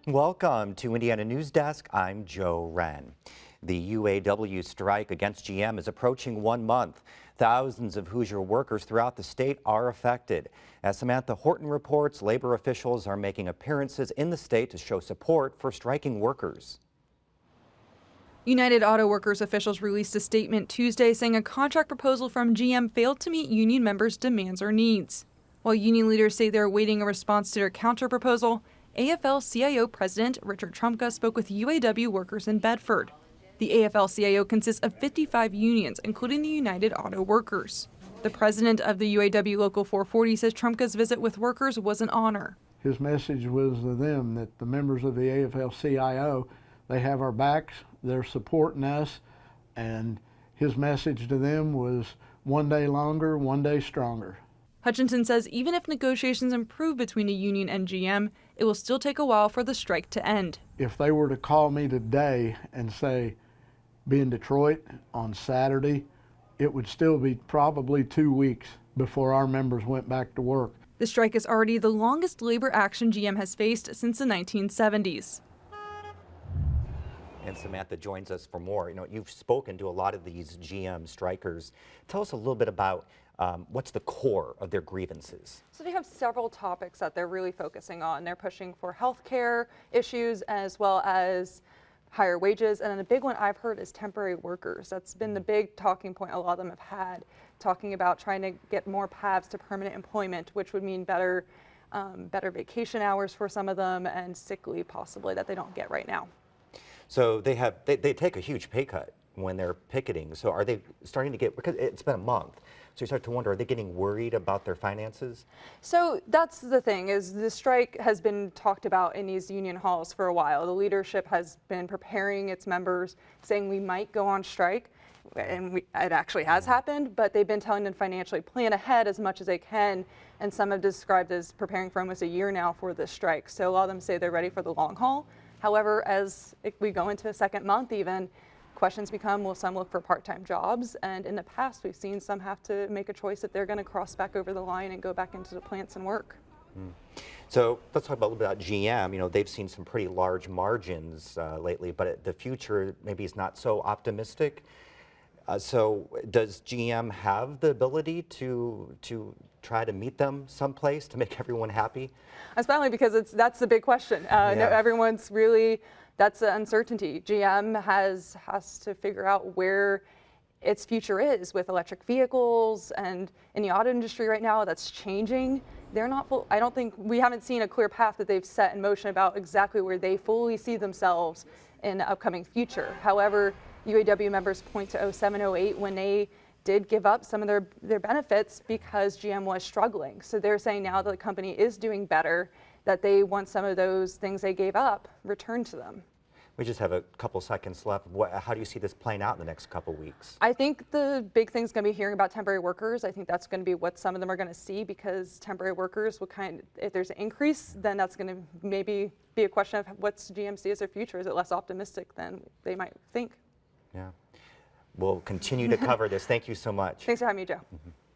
Welcome to Indiana News Desk. I'm Joe Wren. The UAW strike against GM is approaching 1 month. Thousands of Hoosier workers throughout the state are affected. As Samantha Horton reports, labor officials are making appearances in the state to show support for striking workers. United Auto Workers officials released a statement Tuesday saying a contract proposal from GM failed to meet union members' demands or needs. While union leaders say they're awaiting a response to their counterproposal, AFL-CIO President Richard Trumka spoke with UAW workers in Bedford. The AFL-CIO consists of 55 unions, including the United Auto Workers. The president of the UAW Local 440 says Trumka's visit with workers was an honor. His message was to them that the members of the AFL-CIO, they have our backs, they're supporting us, and his message to them was one day longer, one day stronger. Hutchinson says even if negotiations improve between a union and GM, it will still take a while for the strike to end. If they were to call me today and say, be in Detroit on Saturday, it would still be probably 2 weeks before our members went back to work. The strike is already the longest labor action GM has faced since the 1970s. And Samantha joins us for more. You've spoken to a lot of these GM strikers. Tell us a little bit about what's the core of their grievances? So they have several topics that they're really focusing on. They're pushing for health care issues as well as higher wages. And then the big one I've heard is temporary workers. That's been the big talking point a lot of them have had, talking about trying to get more paths to permanent employment, which would mean better vacation hours for some of them and sick leave possibly that they don't get right now. So they take a huge pay cut when they're picketing. So are they starting to get, because it's been a month, so you start to wonder, are they getting worried about their finances? So that's the thing, is the strike has been talked about in these union halls for a while. The leadership has been preparing its members, saying we might go on strike, and it actually has happened, but they've been telling them to financially plan ahead as much as they can, and some have described as preparing for almost a year now for this strike. So a lot of them say they're ready for the long haul. However, as we go into a second month even, questions become, will some look for part-time jobs? And in the past, we've seen some have to make a choice if they're going to cross back over the line and go back into the plants and work. So let's talk about a little bit about GM. They've seen some pretty large margins lately, but the future maybe is not so optimistic. So does GM have the ability to try to meet them someplace to make everyone happy? Especially because that's the big question. Yeah. No, everyone's really, that's the uncertainty. GM has to figure out where its future is with electric vehicles, and in the auto industry right now that's changing. They're not full, I don't think, we haven't seen a clear path that they've set in motion about exactly where they fully see themselves in the upcoming future. However, UAW members point to 07-08 when they did give up some of their benefits because GM was struggling. So they're saying now that the company is doing better, that they want some of those things they gave up returned to them. We just have a couple seconds left. How do you see this playing out in the next couple weeks? I think the big thing's going to be hearing about temporary workers. I think that's going to be what some of them are going to see, because temporary workers will if there's an increase, then that's going to maybe be a question of what's GM see as their future. Is it less optimistic than they might think? Yeah. We'll continue to cover this. Thank you so much. Thanks for having me, Joe.